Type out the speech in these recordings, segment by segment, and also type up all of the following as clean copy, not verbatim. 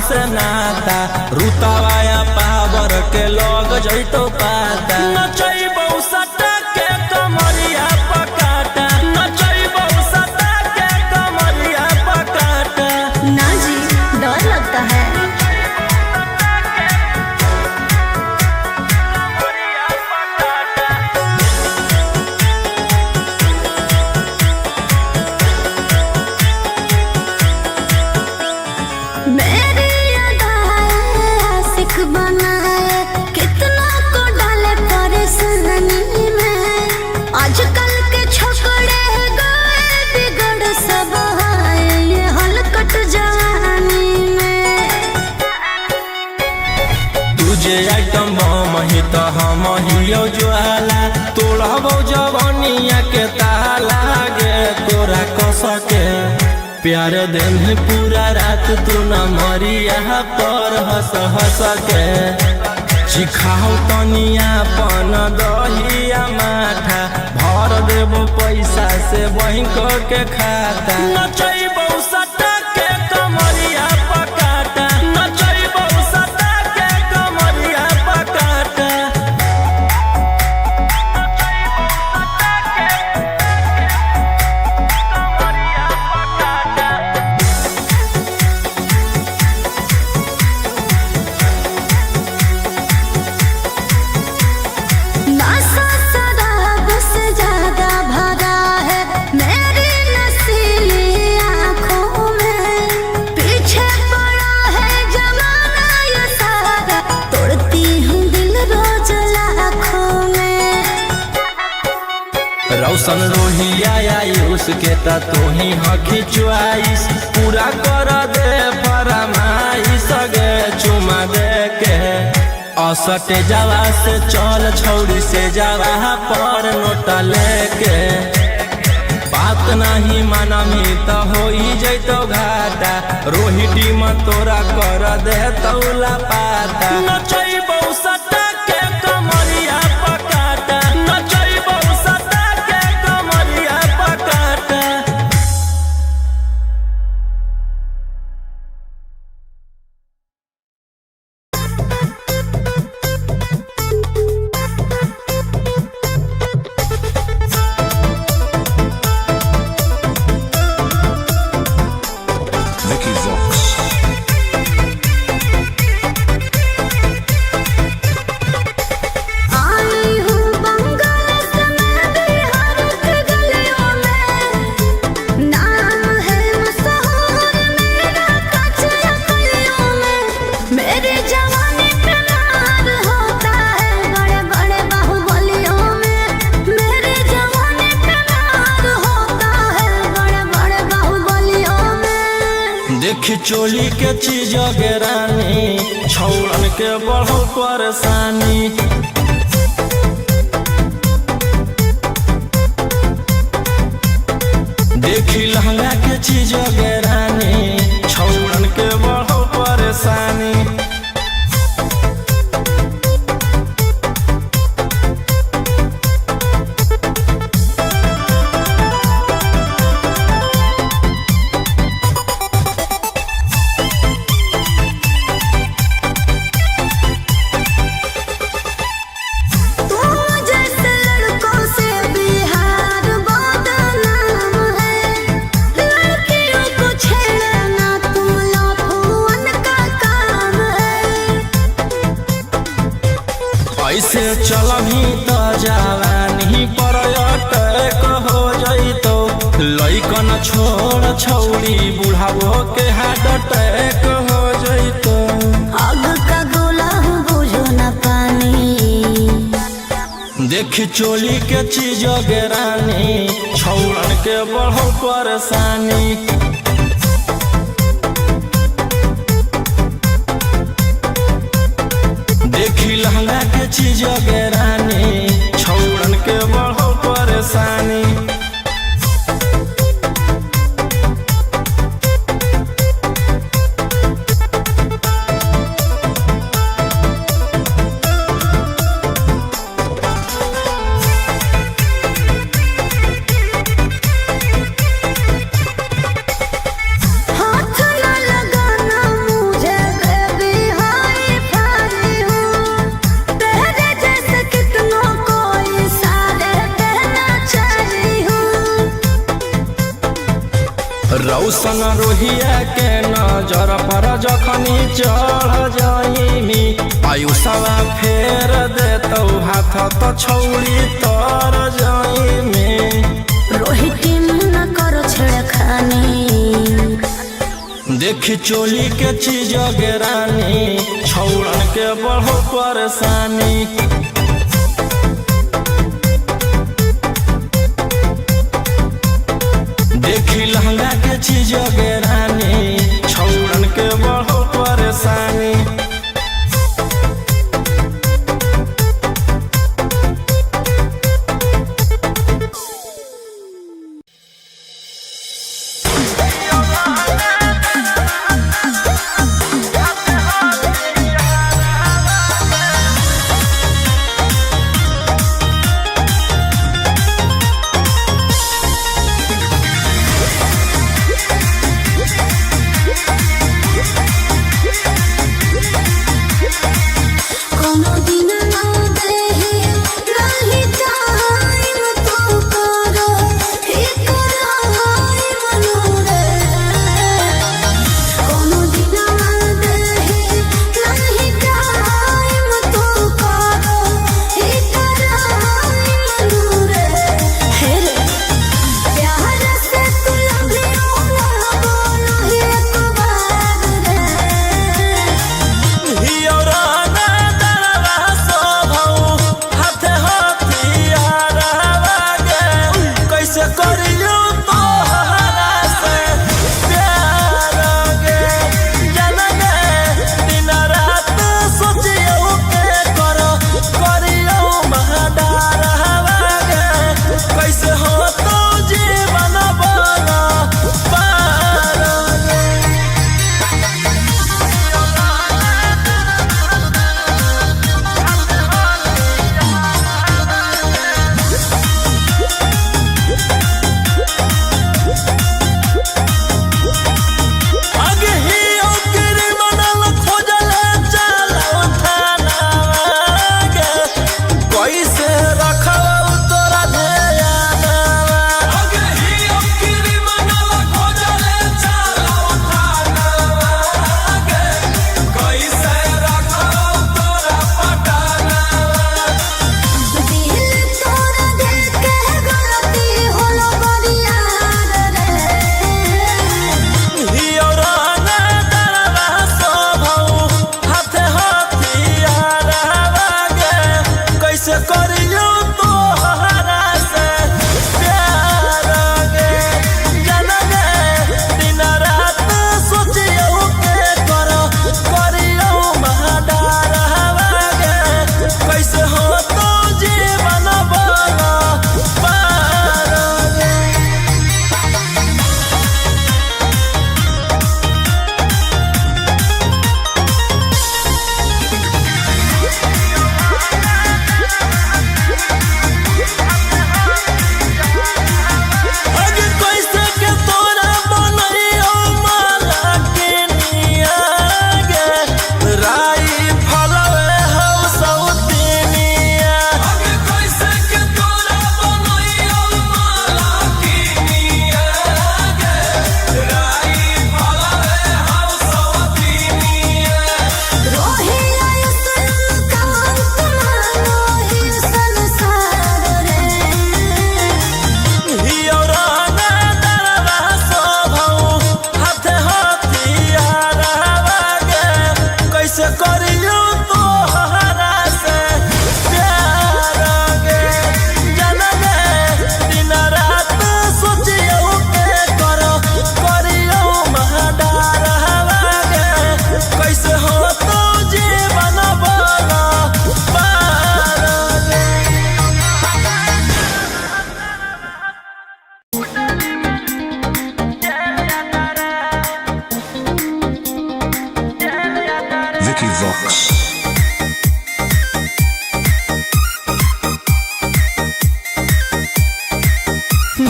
हमसे नाता रुतवाया पावर के लोग जैतो पाता नचैबौ सटा के कमरिया पकाटा नचैबौ सटा के कमरिया पकाटा। ना जी डर लगता है। मेरी आशिक बनाए कितना को डाले परेशानी में। आजकल के छोकरे गए बिगड़ सब है ये हलकट जवानी में। तुझे आइटम मही तो हम हियो ज्वाला तोड़बो जवानिया के ताला गे तोरा कसके प्यार दिन पूरा रात तू न मरिया पर हंस हंस के चिखाओ तनिया पन दहिया माथा भर देबो पैसा से बैंक के खाता नचैबौ सटा के कमरिया पकाटा नचैबौ सटा के कमरिया पकाटा। नशा शराब से ज्यादा भरा है मेरी नशीली आँखों में। पीछे पड़ा है जमाना ये सारा तोड़ती हूँ दिल रोज लाखों में। रौशन रोहिया उसके तू ही हकी च्वाइस पूरा कर दे फरमाइश गे चुमा दे के असटे जावा से चल छौड़ी से जावा पर नोट लेके बात नहीं मानमी तो हो जैतो घाटा रोहिटी में तोरा कर दे तौला पाता नचैबौ सटा के कमरिया पकाटा नचैबौ सटा के कमरिया पकाटा। Vicky Vox. आई हूँ बंगाल से मैं बिहार के गलियों में। नाम है मशहूर मेरा कचरा गलियों में। मेरे जवानी पे मार होता है बड़े बड़े बाहुबलियों में। मेरे जवानी पे मार होता है बड़े बड़े बाहुबलियों में। देख चोली के चीज गे रानी छौड़न के बढ़ो परेशानी देखी लहंगा के चीज गे रानी छौड़न के बढ़ो परेशानी। तुम जैसे लड़कों से बिहार बदनाम है। लड़कियों को छेड़ना तुम लफुअन का काम है। ऐसे चलही तो जवानी पर अटैक हो जैतो लइकन छोड़ छौड़ी बुढ़ावो के हार्ट अटैक हो जैतो। आग का गोला हूँ बुझो न पानी। देख चोली के चीज गे रानी छौड़न के बढ़ो परेशानी देखी लहंगा के चीज गे रानी छौड़न के बढ़ो परेशानी। रौशन रोहिया के नजर पर जखनी चढ़ जाइमी आयुषवा फेर देतौ हाथ तो छौड़ी तर जाइमी रोहित न करो छेड़खानी देखी चोली के चीज गेरानी छौड़न के बढ़ो परेशानी देखी लहंगा के चीज गेरानी छौड़न के बढ़ो परेशानी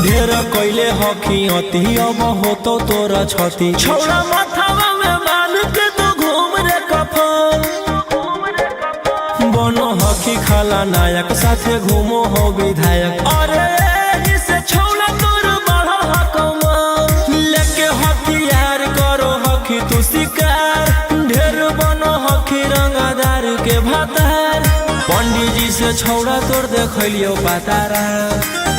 ढेर कैले हकी अति अब हो तो तोरा छती छौड़ा माथावा में बांध के तो घूम रे कफन बनो हकी खाला नायक साथे घूमो हो विधायक अरे से छौड़ा तोर बढ़ल हकमा लेके तू शिकार ढेर बनो हखी रंगदार के भातार पंडित जी से छौड़ा तोड़ देखलियो पातारा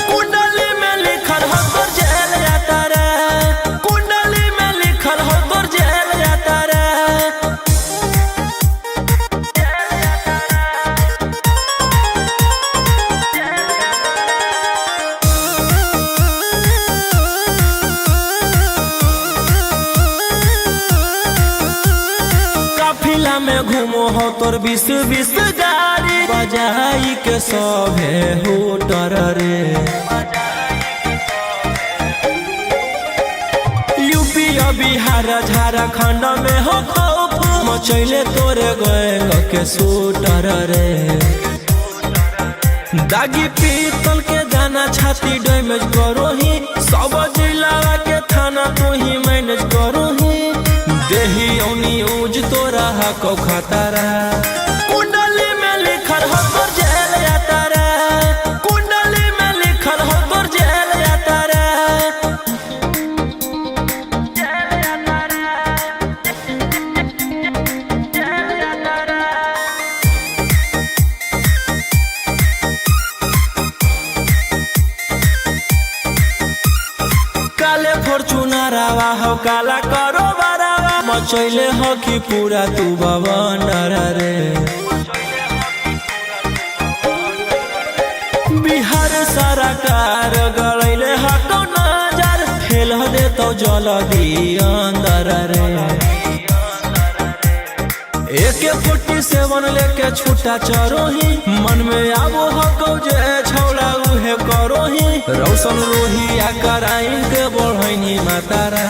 कुंडली में लिखल हो तोर जेल जाता रे कुंडली में लिखल हो तोर जेल जाता रे काफिला में घूमो हो तोर 20 गाड़ी बजाई के सभे होटर रे यूपी बिहार झारखंड में हो खौफ मचैले तोरे गैंग के शूटर रे दागी पीतल के दाना छाती डैमेज करो ही सब जिला के थाना तू ही मैनेज करो ही देही न्यूज तोरा को खतरा कुंडली में लिखल हो तोर जेल जाता रे कुंडली में लिखल हो तोर जेल जाता रे काले फॉर्च्यूनर आवा हो काला करो बरावा मचैले हो कि पूरा तू बवंडर रे बिहार सरकार गलैले हटो नजर फेल दे तो जल्दी अंदर रे AK-47 लेके छूटा चरोही मन में आबो हको जे छौड़ा उहे करोही रौशन रोहिया कराइन के बढ़ैनी मातारा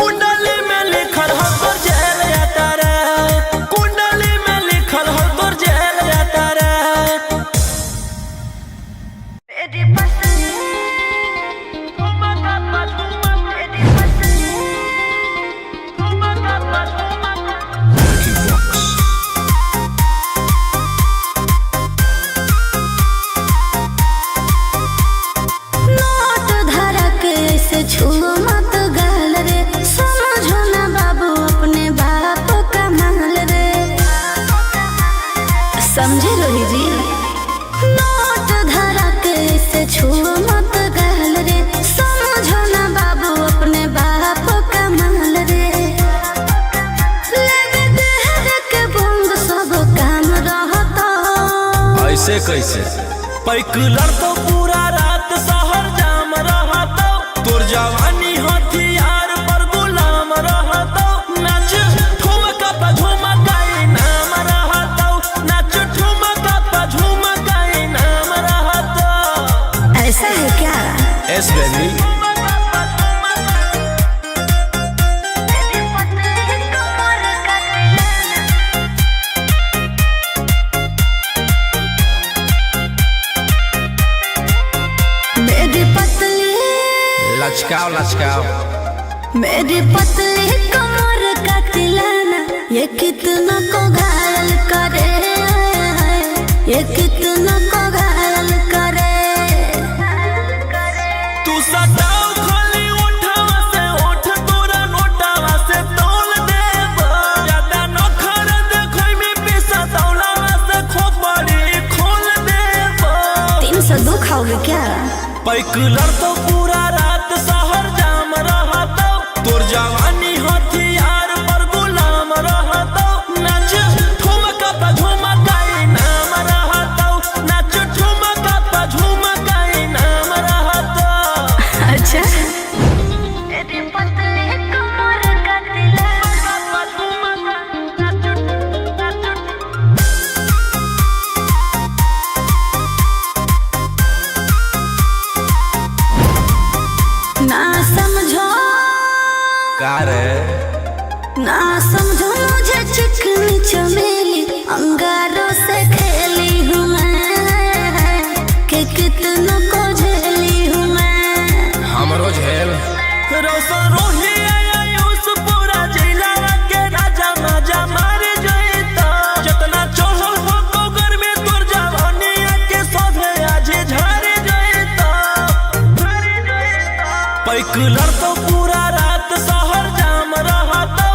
कुंडली में लिखल हो तोर जेल जाता रे कुंडली में लिखल हो तोर जेल जाता रे नोट धरा के ऐसे छुओ मत गाल रे समझो ना बाबू अपने बाप का माल रे समझे रोही जी नोट धरा के ऐसे छुओ मत गाल रे समझो ना बाबू अपने बाप का माल रे लेवे देहर के बंग सब काम रहता ऐसे कैसे पैकुलर तो पूरा रात शहर जाम रहतो तोर जवानी हथियार पर गुलाम रहतो नाच ठुमका पे झुमकाई नाम रहतो नाच ठुमका पे झुमकाई नाम रहतो ऐसा है क्या एस बेबी मेरी पतली लचकाओ लचकाओ मेरी पतली कमर का तिलाना ये कितना को घायल करे ये कितना को घायल करे तू सटाओ खाली उठावा से उठ तोरा नोटावा से तौल देबो ज्यादा नखर देखै में पैसा तौलावा से खोपड़ी खोल देबो 302 खाओगे क्या पैकुलर तो पूरा रात शहर जाम रहतो तोर जवानी हथियार पर गुलाम रहतो नाच ठुमका पे झुमकाई नाम रहतो नाच ठुमका पे झुमकाई नाम रहतो अच्छा मेरी पतली कमर का ना समझो का रे ना समझो मुझे चिकनी चमेली अंगारों से खेली हूँ मैं कि कितना को झेली हूँ मैं हमरो झेल रोशन रोही आयुष पूरा जिला के राजा मजा मार जइता जितना चढ़ल हो तो गर्मी तोर जवानी के सभे आज झाड़ जइता पैकुलर तो पूरा रात शहर जाम रहतो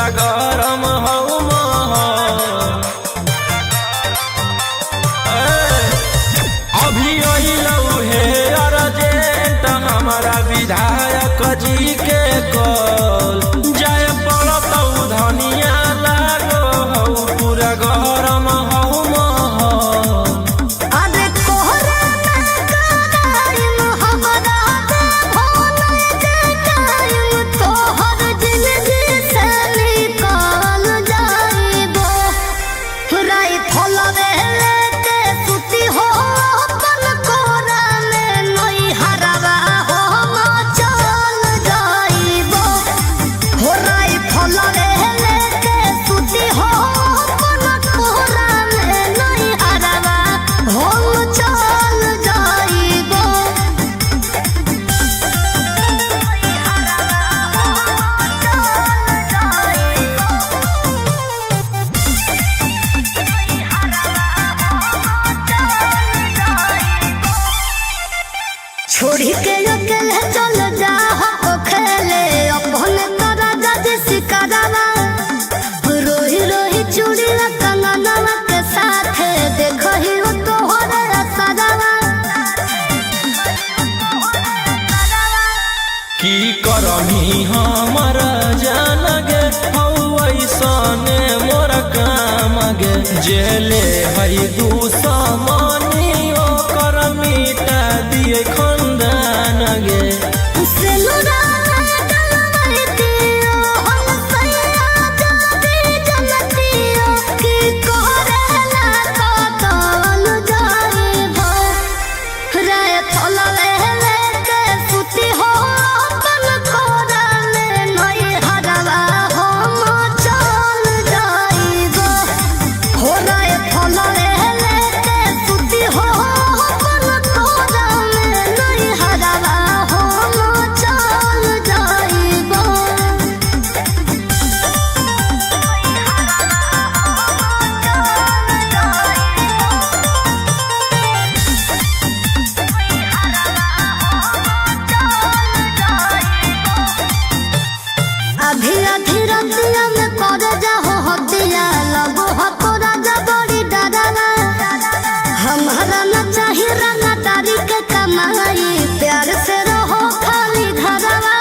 पूरा गरम हऊ महल। अभी अइलऊ हे अर्जेंट हमारा विधायक जी के कॉल। जाय पड़तौ धनिया लागो हऊ पूरा गरम हऊ महल। अरे कोहरा में कराइम हमरा दे भोले जे टाइम तोहर जिंदगी से निकाल जाइबो। राई फलवे लेके सुती हो अपन कोरा में नई हरवा हो चल जाइबो। हो राई फलवे लेके सुती हो अपन कोरा में नई हरवा हो चल जाइबो। छोड़ी के अकेले चल जा हो खेले अपने तोरा जज सिकरवा। रोही रोही चूड़ी कंगनवा के साथ देखही हो तोहरे असरवा। की करमी हमर जान गे हऊ ऐसने मोर काम गे। जेले हई दुश्मनी ओकर मिटा दिए खंदान गे। सिनुरा डलवाई दियो हम सैया जाती जनतियो। की करेला कतल जाइबो। राय फलवे लेके सुती हो अपन कोरा में नई हरवा हम चल जाइबो। हो राय फलवे लेके सुती हो अपन कोरा में नई हरवा हम चल जाइबो। अभी अधी रतिया में कर जाहो हतिया लगो हो तोरा जा बड़ी डरवा। हमारा न चाही रंगा तारी के कमाई प्यार से रहो खाली घरवा।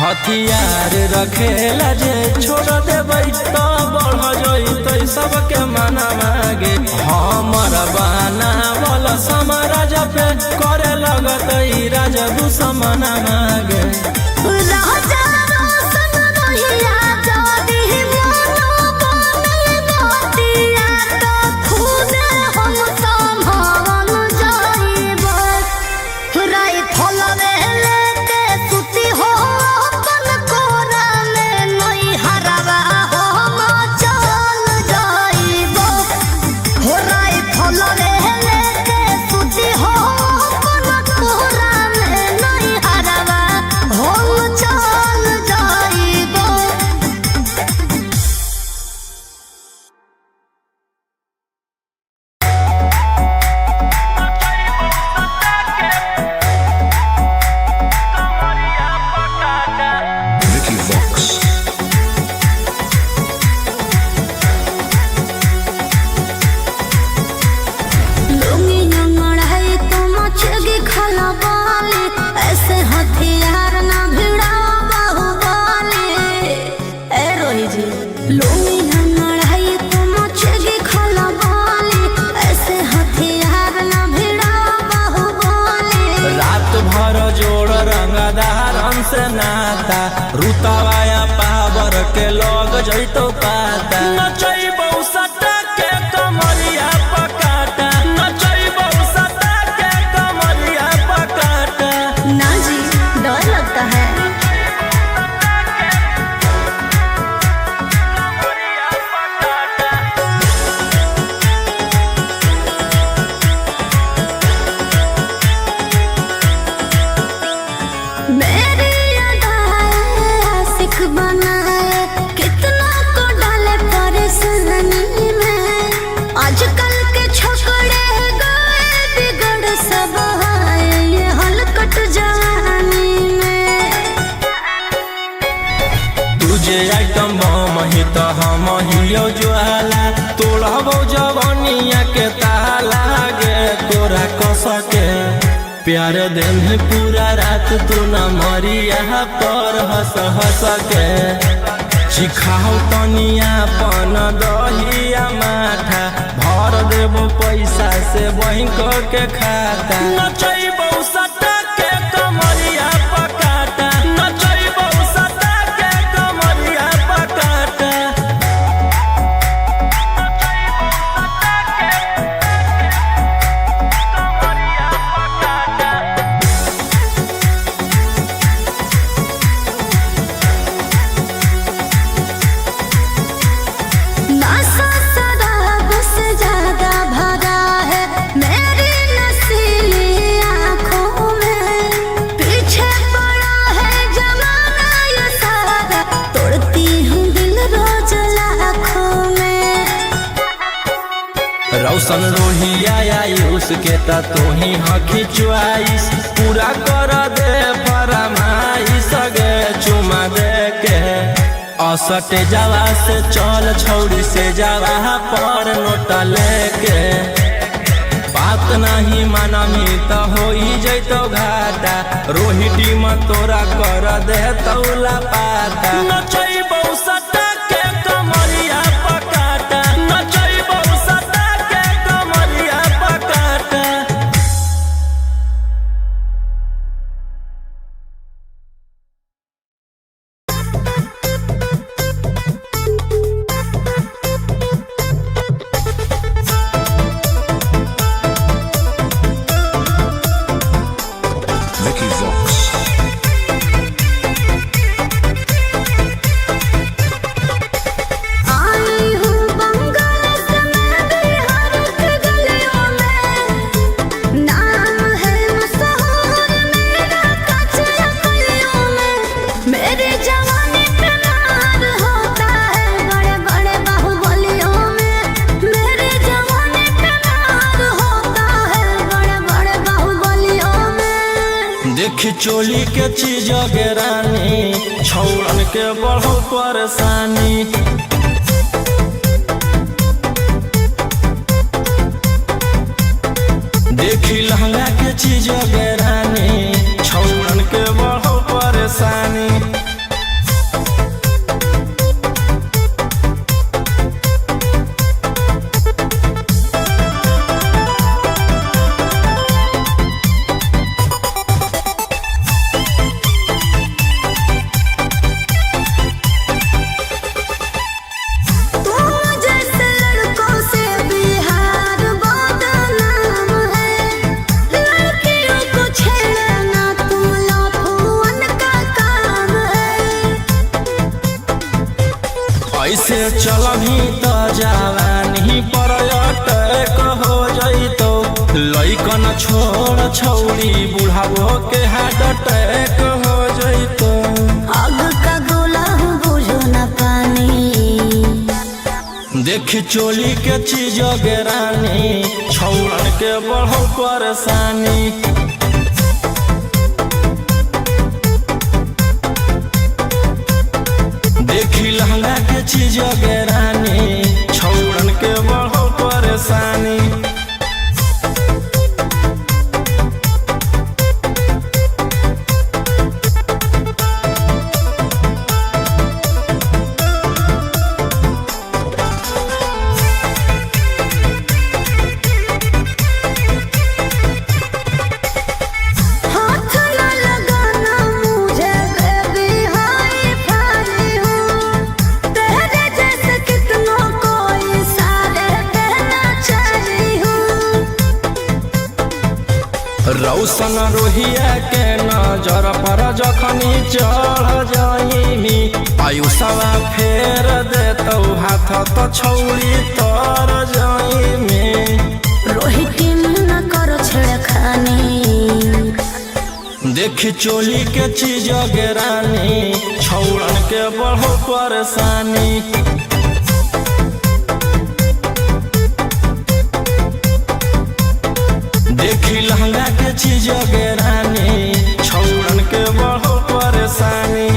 हथियार रखेला जे छोड़ देबै तो बढ़ जइतै सबके मना मागे। हमर बनावल समराज पे करे लगतै राज दुश्मन मागे। राजा रोशन रहिया जदी मनो बने बतिया तो खुदे हम संभाल जाइबो। राई फलवे लेके सुती हो अपन कोरा में नई हरवा हम चल जाइबो। हो राई फलवे लेके सुती हो अपन कोरा में नई हरवा हम चल जाइबो। Vicky Vox. लुंगी लंगड़ाई तो मचेगी खलबाली। ऐसे हथियार ना भिड़ाओ बाहुबली। ए रोही जी लुंगी लंगड़ाई तो मचेगी खलबाली। ऐसे हथियार ना भिड़ाओ बाहुबली। रात भर जोड़ रंगदार हमसे नाता रुतवाया पावर के लग जइतो पाता। नचैबौ सटा के कमरिया पकाटा। नचैबौ सटा के कमरिया पकाटा। ना जी डर लगता है। मेरी अदाएं आशिक बनाए कितना को डाले परेशानी में। आजकल के छोकरे गए बिगड़ सब आए ये हलकट जवानी में। के आइटम बम ही तो हम हियो ज्वाला तोड़बो जवनिया के ताला गे तोरा कस के प्यार दिन पूरा रात तू न मरिया पर हंस हंस के सिखाओ तनिया पन दहिया माथा भर देबो पैसा से बैंक के खाता नचैबो सटा के कमरिया पकाटा नचैबो सटा के कमरिया पकाटा नशा शराब से ज्यादा भरा है मेरी नशीली आँखों में पीछे पड़ा है जमाना ये सारा तोड़ती हूँ दिल रोज लाखों में रौशन रोहिया आयुष के ता तू ही हकी च्वाइस पूरा कर दे फरमाइश गे चुमा दे के असटे जावा से चल छौड़ी से जावा पर नोट लेके बात नहीं मानमी तो हो जैतो घाटा रोहिटी में तोरा कर दे तौला पाता नचैबो सटा के कमरिया पकाटा नचैबो सटा के कमरिया पकाटा Vicky Vox. आई हूँ बंगाल से मैं बिहार के गलियों में नाम है मशहूर मेरा कचरा गलियों में मेरी जवानी पे मार होता है बड़े बड़े बाहुबलियों में मेरी जवानी पे मार होता है बड़े बड़े बाहुबलियों में देख चोली के चीज गे रानी छौड़न के बढ़ो परेशानी देखी लहंगा के चीज गे रानी छौड़न के बढ़ो परेशानी तुम जैसे लड़कों से बिहार बदनाम है लड़कियों को छेड़ना तुम लफुअन का काम है ऐसे चलभी तो जवानी पर अटैक हो जइतो लइकन छोड़ छौड़ी बुढ़ावो के हार्ट अटैक हो जइतो आग का गोला हूँ बुझो न पानी देख चोली के चीज गे रानी छौड़न के बढ़ो परेशानी देखी लहंगा के चीज गे रानी छौड़न के बढ़ो परेशानी हाथ न लगाना मुझे बेबी हाय फारी हूँ तेरे जैसे कितनों को इशारे कहना चाही हूँ रौशन रोहिया के नजर पर जखनी चढ़ जाइमी आयुषवा फेर देतौ हाथ तो छौड़ी तर जाइमी रोहिती न करो छेड़खानी देखी चोली के चीज गे रानी छौड़न के बढ़ो परेशानी देखी लहंगा के चीज गे रानी छौड़न के बढ़ो परेशानी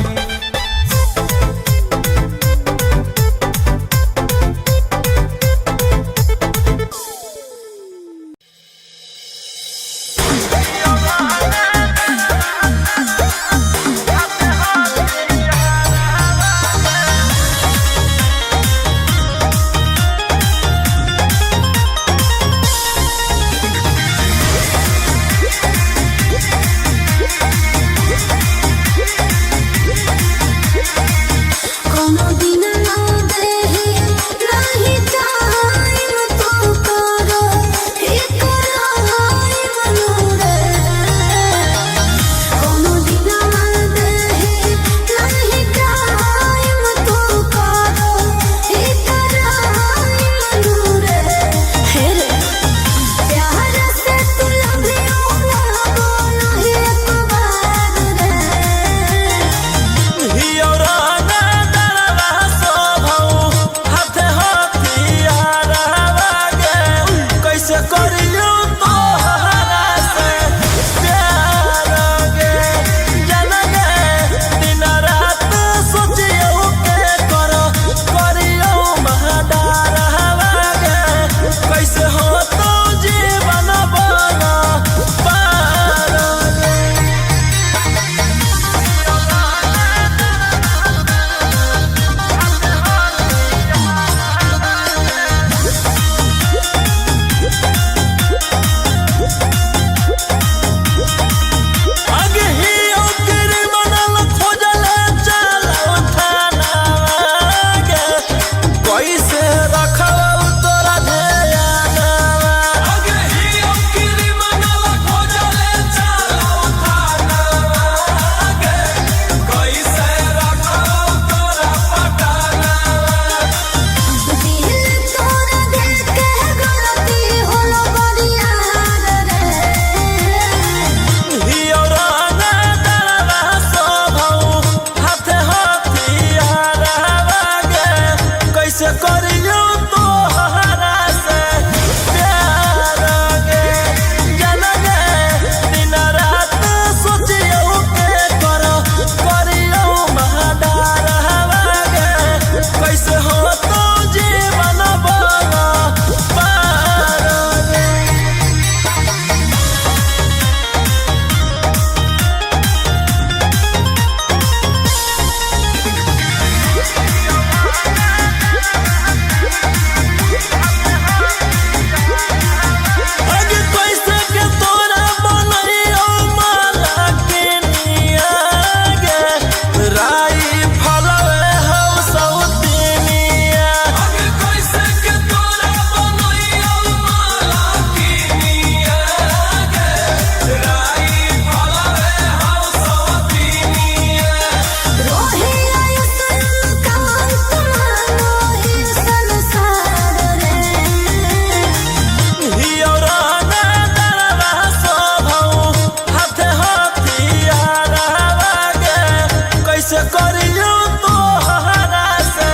करियो तोहरा से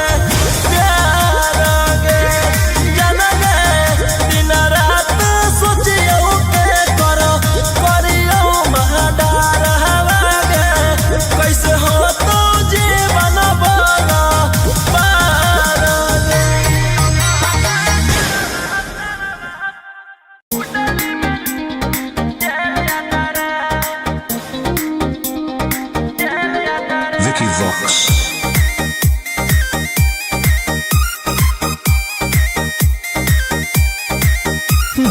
प्यार गे जन गे दिन रात सोचियो के करियो महदार हवा गे कैसे हो तो जीवन बना पार गे। Vicky Vox.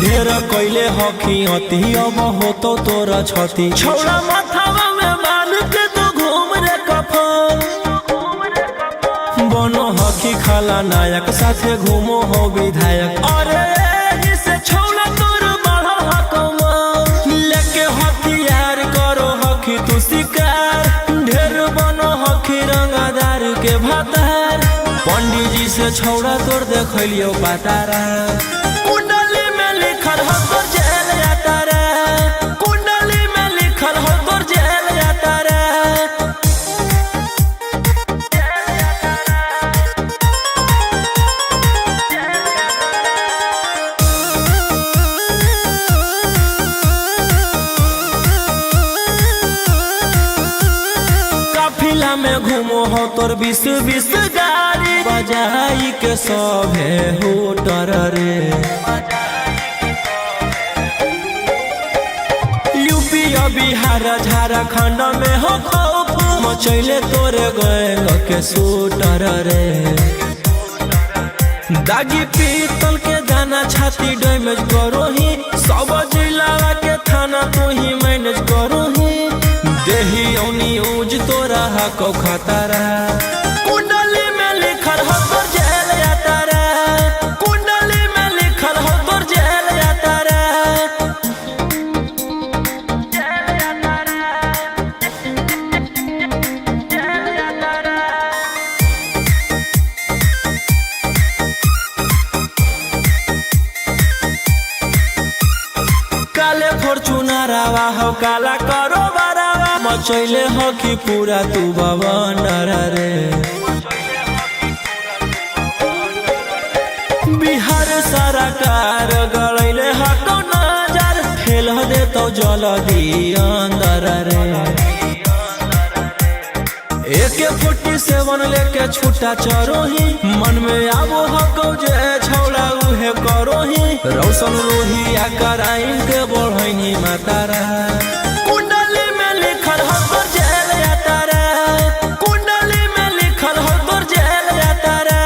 ढेर कैले हकी अति अब होतो तोरा छती छौड़ा माथावा में मान के तू घूम रे कफन बनो हकी खाला नायक साथे घूमो हो विधायक अरे एही से छौड़ा तोर बढ़ा हकमा लेके हथियार करो हकी तू शिकार ढेर बनो हकी रंगादार के भातार पंडित जी से छौड़ा तोर देखलियो पातारा कुंडली में लिखल हो तोर जेल जाता रे कुंडली में लिखल हो तोर जेल जाता रे काफिला में घूमो हो तोर 20 गाड़ी बजाई के सभे होटर रे यूपी बिहार झारखंड में हो खौफ मचैले तोरे गैंग के शूटर रे दागी पीतल के दाना छाती डैमेज करो ही सब जिला के थाना तो ही मैनेज करो ही देही औनी ऊज तोरा हको खतरा कुंडली में लिखल हो तोर जेल जाता रे कुंडली में लिखल हो तोर जेल जाता रे काले फॉर्चूनरवा हो काला करो बरावा मचैले हो कि पूरा तू बवंडर रे बिहार सरकार गलैले हको नजर फेल दे तो जल्दी अंदर रे AK-47 लेके छूटा चरोही मन में आबो हको जे छौड़ा उहे करोही रौशन रोहिया कराइन के बढ़ैनी मातारा कुंडली में लिखल हो तोर जेल जाता रे कुंडली में लिखल हो तोर जेल जाता रे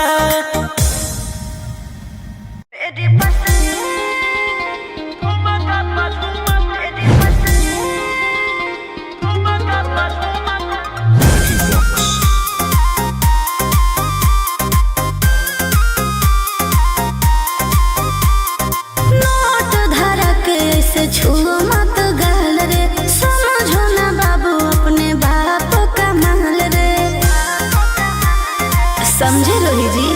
नोट धरा के ऐसे छुओ मत गाल रे समझो ना बाबू अपने बाप का माल रे समझे रोही जी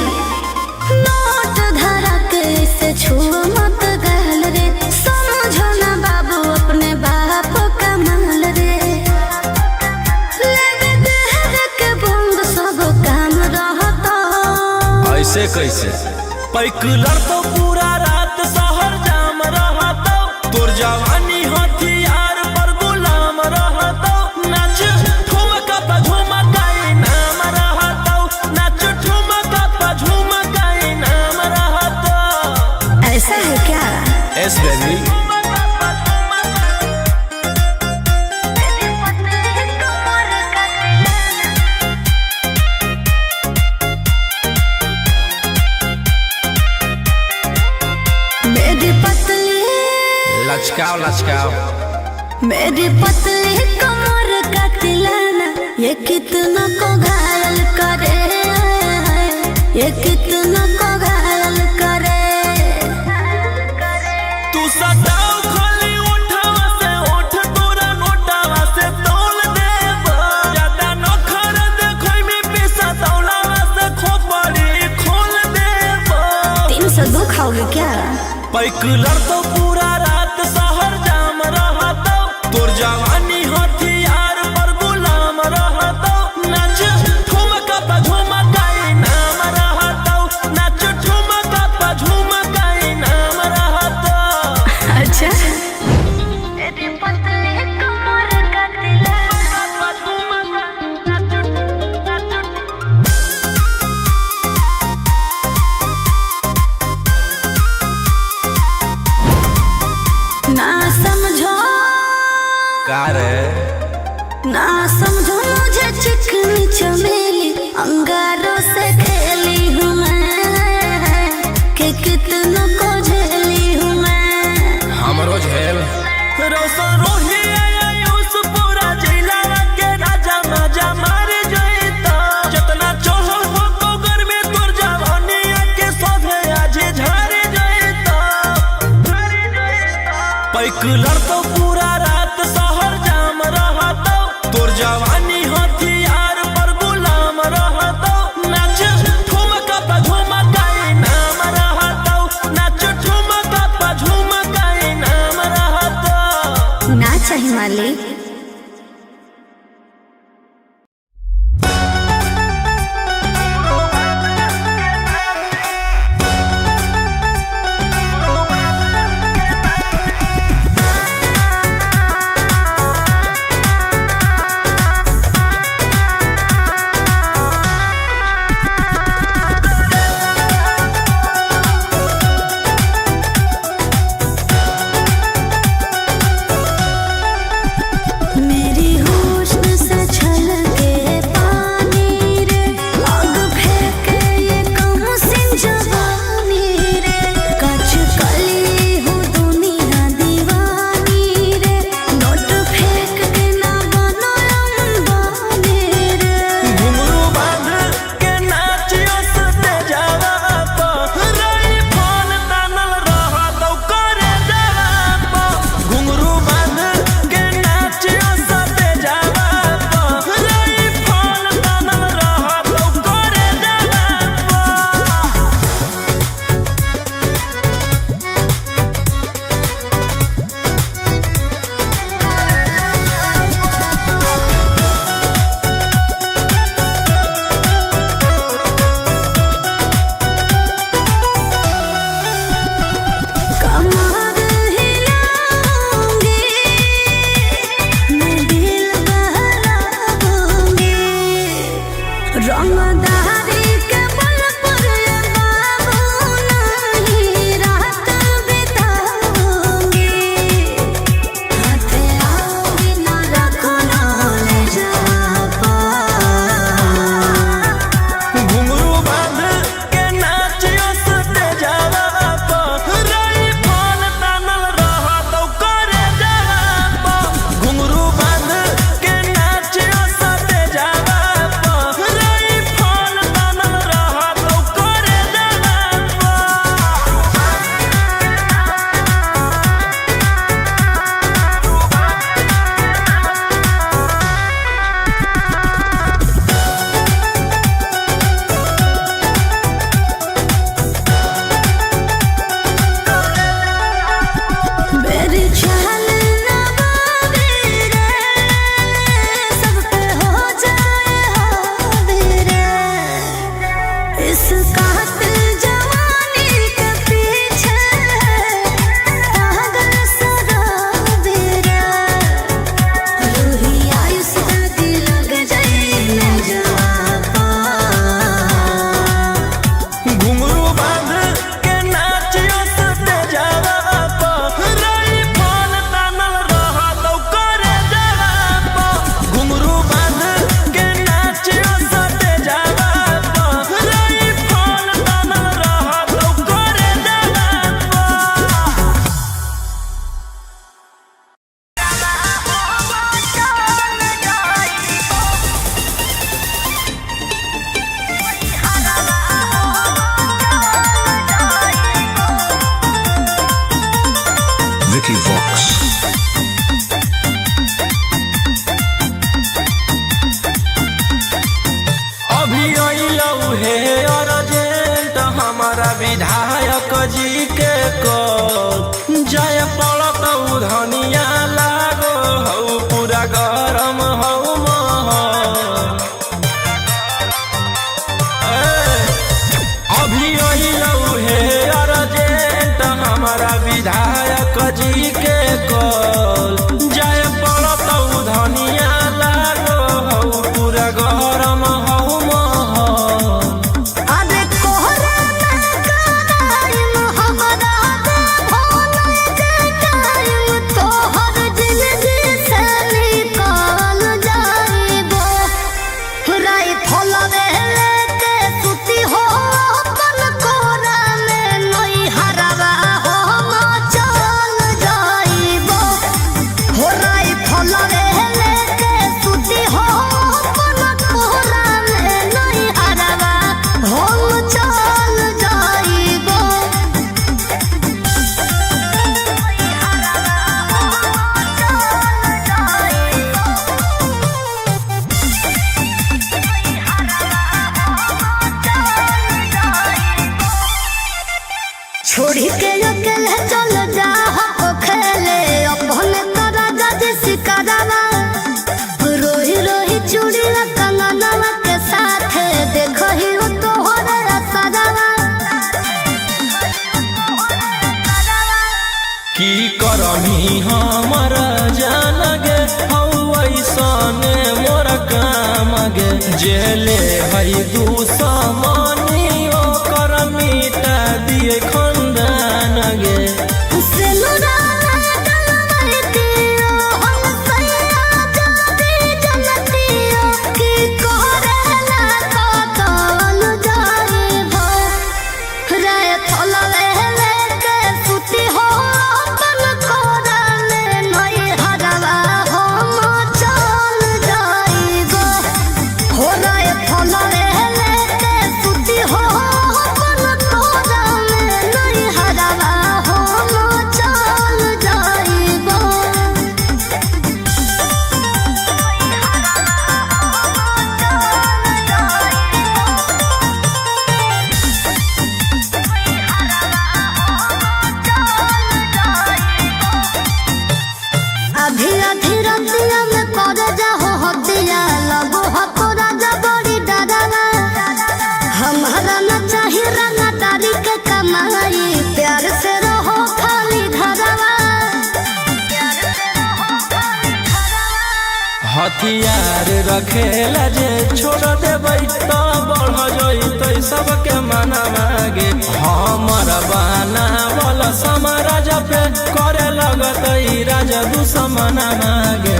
नोट धरा के ऐसे छुओ मत गाल रे समझो ना बाबू अपने बाप का माल रे लेवे देह के बंद सब काम रहता ऐसे कैसे पैकुलर तो पूरा रात शहर जाम रहता तोर जवानी हथियार पर गुलाम रहता नाच ठुमका पे झुमकाई नाम रहता नाच ठुमका पे झुमकाई नाम रहता ऐसा है क्या एस बेबी मेरी पतली लचकाओ लचकाओ मेरी पतली कमर का तिलाना ये कितना को घायल करे ये कितना को घायल करे तू सताओ खाली उठावा से उठ तोरा नोटावा से तोल देब ज्यादा नखर देखै में पैसा तौलावा से खोपड़ी खोल देब 302 खाओगे क्या पैकुलर तो पूरा रात शहर जाम रहता तोर जवानी हथियार पर गुलाम रहता नाच बाइक लड़तो पूरा रात शहर जाम रहतो तोर जवानी हथियार पर गुलाम रहतो नाच ठुमका पे झुमका नाम रहतो नाच ठुमका पे झुमका नाम रहतो ना चाहिए मालिक। Vicky Vox. अभी अइलौ हे अर्जेंट हमारा विधायक जी के कॉल जय पड़तौ धनिया लागो हौ पूरा गरम हौ महल। अभी अइलौ हे अर्जेंट हमारा विधायक जी के कॉल जय पड़तौ धनिया लागो हौ पूरा गरम हौ महल। अरे कोहरा ना कराइम हमरा दे भोले जे टाइम तोहर जिंदगी से निकाल जाइबो राई फलवे लेके सुती हो अपन कोरा में नई हरवा हो चल जाइबो राई फलवे लेके सुती हो अपन कोरा में नई हरवा हो चल जाइबो। छोड़ी के अकेले चल जा हो खेले अपने करा जा सिकारावा रोही रोही चूड़ी कंगनवा के साथ देखो ही तो हो रे सदावा की करमी हमर जान गे ऐसने मोर काम गे जेले हई दुश्मनी ओकर मिटा दिए खंदान गे हथियार रखेला जे छोड़ देबै तो बढ़ जइतै सबके मना मागे हमर बनावल समाराज पे करे लगतै राजा दुश्मन मागे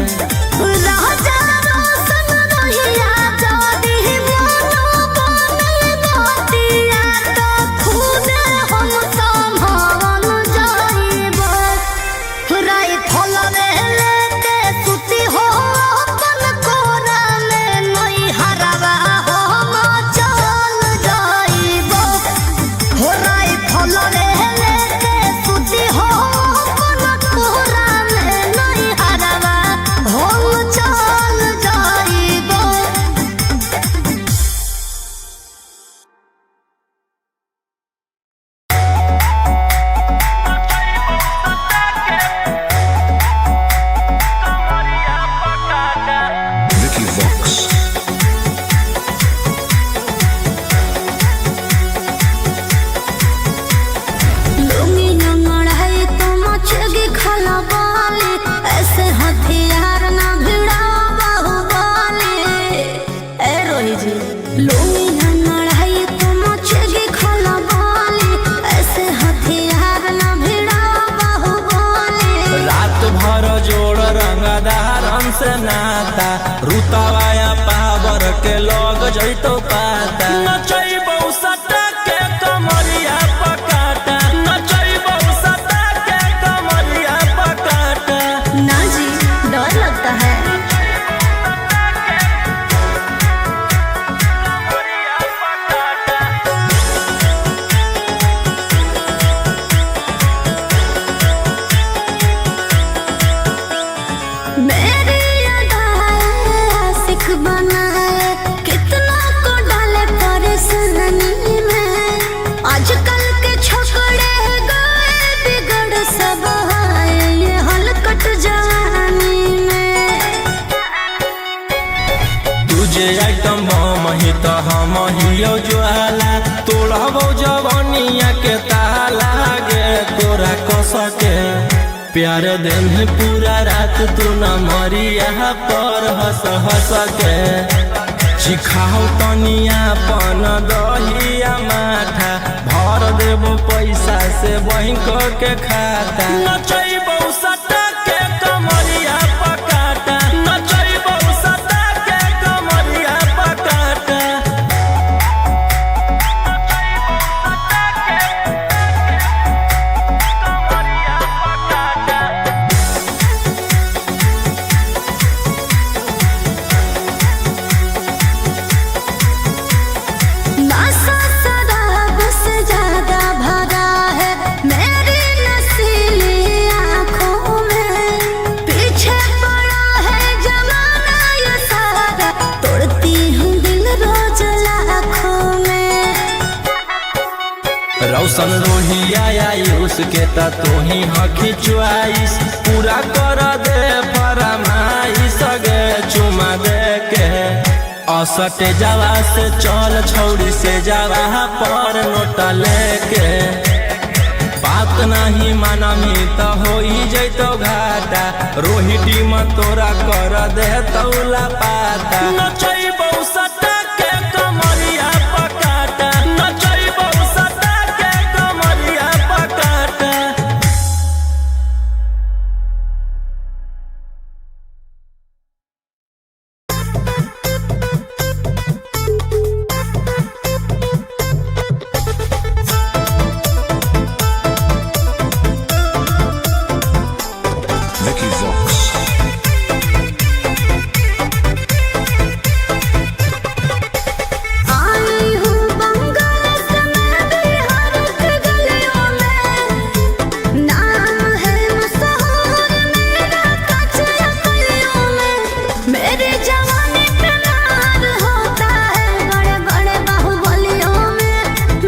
से नाता रुतवाया पावर के लग जइतो पाता नचैबौ सटा के कमरिया पकाटा नचैबौ सटा के कमरिया पकाटा ना जी डर लगता है आइटम मही तो हम हियो ज्वाला तोड़बो जवनिया के ताला गे तोरा कस के प्यार दिन पूरा रात तू न मरिया पर हंस हंस के चिखाओ तनिया पन दहिया माथा भर देबो पैसा से बैंक के खाता नचैबो सटा के कमरिया पकाटा नचैबो सटा के कमरिया पकाटा ज्यादा भरा है मेरी नसीलिया रोशन रोहिया आयुष के ता तू ही हकी च्वाइस पूरा कर दे फरमाइश गे चुमा दे के असटे जावा से चल छौड़ी से जावा पर नोट लेके बात नहीं मानमी तो हो जैतो घाटा रोहिटी में तोरा कर दे तौला पाता नचैबौ सटा के कमरिया पकाटा नचैबौ सटा के कमरिया पकाटा। Vicky Vox. आई हूँ बंगाल से मैं बिहार के गलियों में नाम है मशहूर मेरा कचरा गलियों में मेरे जवानी पे नार होता है बड़े बड़े बाहुबलियों में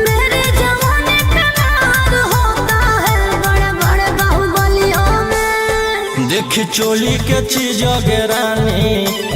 मेरे जवानी पे नार होता है बड़े बड़े बाहुबलियों में। देख चोली के चीज गे रानी